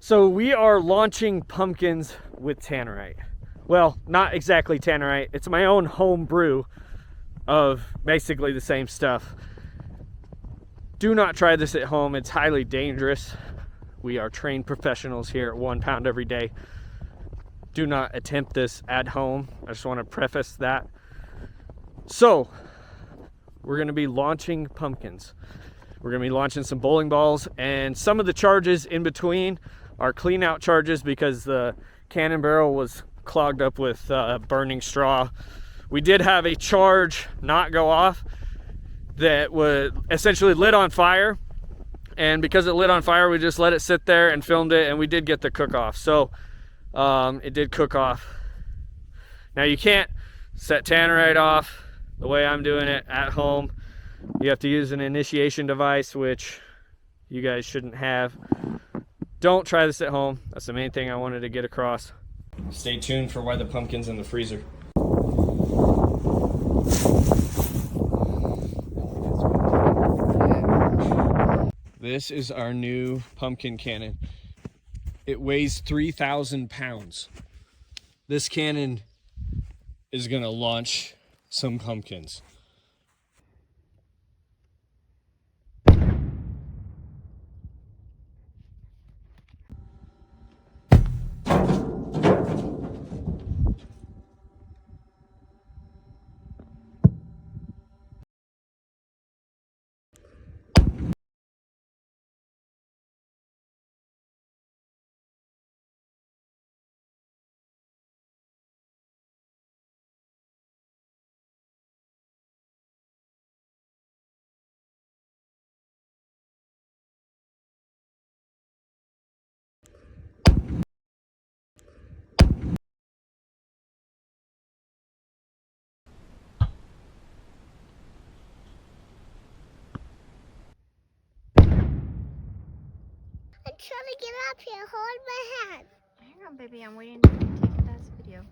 So we are launching pumpkins with Tannerite. Well, not exactly Tannerite. It's my own home brew of basically the same stuff. Do not try this at home. It's highly dangerous. We are trained professionals here at 1 pound every day. Do not attempt this at home. I just want to preface that. So, we're going to be launching pumpkins. We're going to be launching some bowling balls, and some of the charges in between are clean out charges because the cannon barrel was clogged up with burning straw. We did have a charge not go off that would essentially lit on fire, and because it lit on fire, we just let it sit there and filmed it, and we did get the cook off. So it did cook off. Now you can't set Tannerite off the way I'm doing it at home. You have to use an initiation device, which you guys shouldn't have. Don't try this at home. That's the main thing I wanted to get across. Stay tuned for why the pumpkin's in the freezer. This is our new pumpkin cannon. It weighs 3,000 pounds. This cannon is gonna launch some pumpkins. I'm trying to get up here. Hold my hand. Hang on, baby. I'm waiting to take this video.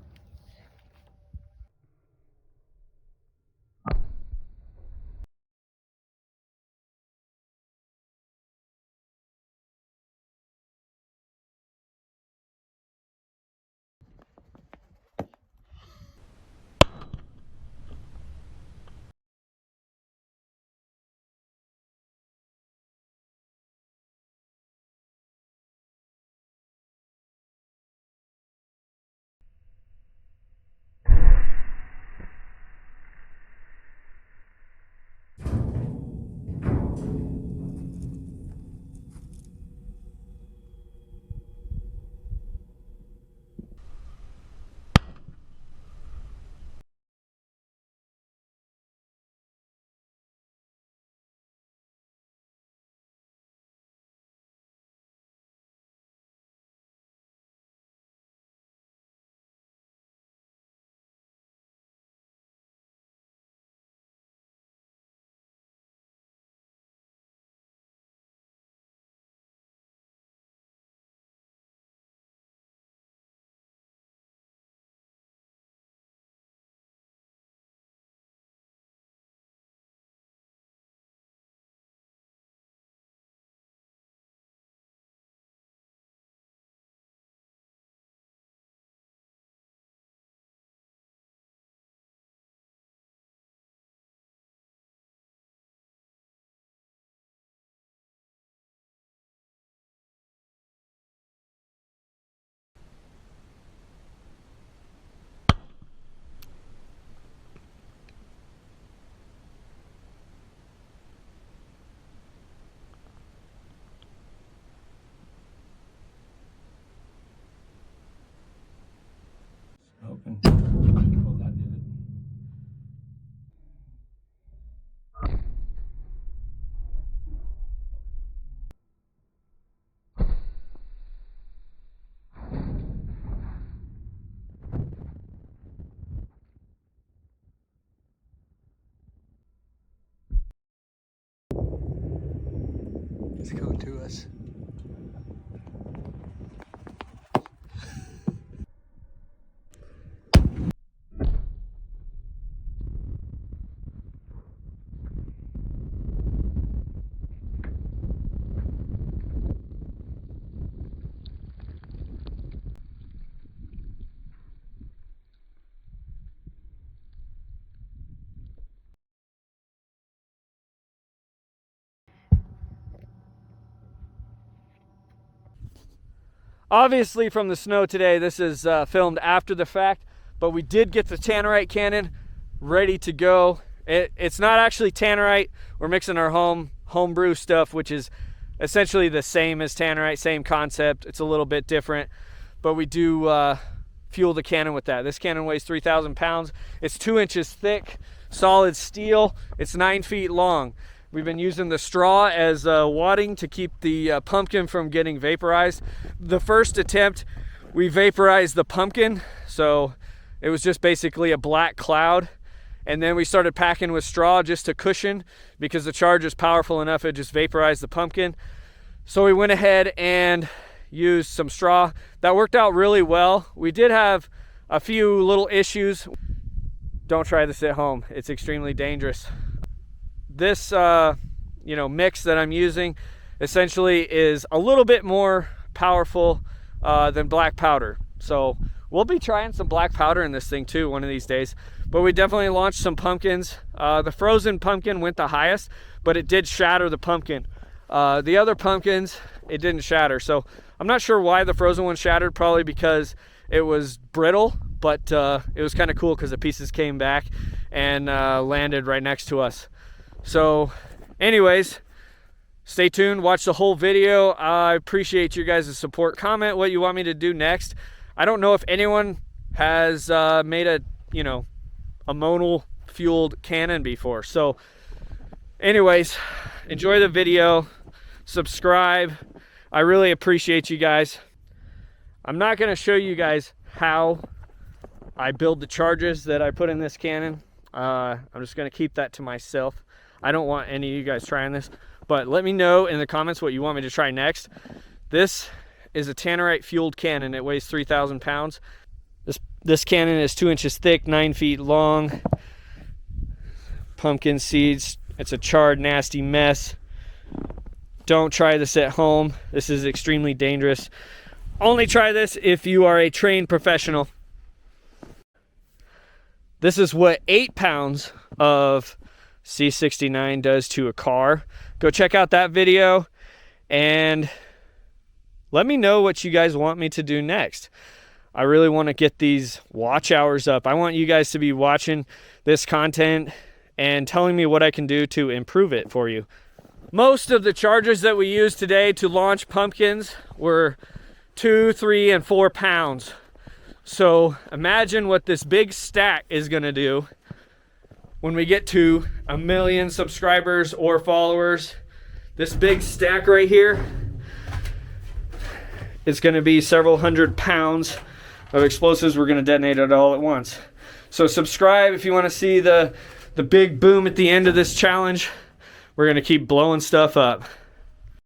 Open. Well, that did it. It's coming to us. Obviously from the snow today, this is filmed after the fact, but we did get the Tannerite cannon ready to go. It's not actually Tannerite. We're mixing our homebrew stuff, which is essentially the same as Tannerite, same concept. It's a little bit different, but we do fuel the cannon with that. This cannon weighs 3,000 pounds. It's 2 inches thick, solid steel. It's 9 feet long. We've been using the straw as wadding to keep the pumpkin from getting vaporized. The first attempt, we vaporized the pumpkin, so it was just basically a black cloud. And then we started packing with straw just to cushion, because the charge is powerful enough, it just vaporized the pumpkin. So we went ahead and used some straw. That worked out really well. We did have a few little issues. Don't try this at home. It's extremely dangerous. This mix that I'm using essentially is a little bit more powerful than black powder. So we'll be trying some black powder in this thing too one of these days. But we definitely launched some pumpkins. The frozen pumpkin went the highest, but it did shatter the pumpkin. The other pumpkins, it didn't shatter. So I'm not sure why the frozen one shattered, probably because it was brittle, but it was kind of cool because the pieces came back and landed right next to us. So anyways, stay tuned, watch the whole video. I appreciate you guys' support. Comment what you want me to do next. I don't know if anyone has made a monal fueled cannon before. So anyways, enjoy the video, subscribe. I really appreciate you guys. I'm not going to show you guys how I build the charges that I put in this cannon. I'm just going to keep that to myself. I don't want any of you guys trying this, but let me know in the comments what you want me to try next. This is a Tannerite fueled cannon. It weighs 3,000 pounds. This cannon is 2 inches thick, 9 feet long. Pumpkin seeds. It's a charred, nasty mess. Don't try this at home. This is extremely dangerous. Only try this if you are a trained professional. This is what 8 pounds of C69 does to a car. Go check out that video and let me know what you guys want me to do next. I really want to get these watch hours up. I want you guys to be watching this content and telling me what I can do to improve it for you. Most of the chargers that we used today to launch pumpkins were 2, 3, and 4 pounds. So imagine what this big stack is going to do when we get to 1 million subscribers or followers. This big stack right here is going to be several hundred pounds of explosives. We're going to detonate it all at once. So subscribe if you want to see the big boom at the end of this challenge. We're going to keep blowing stuff up.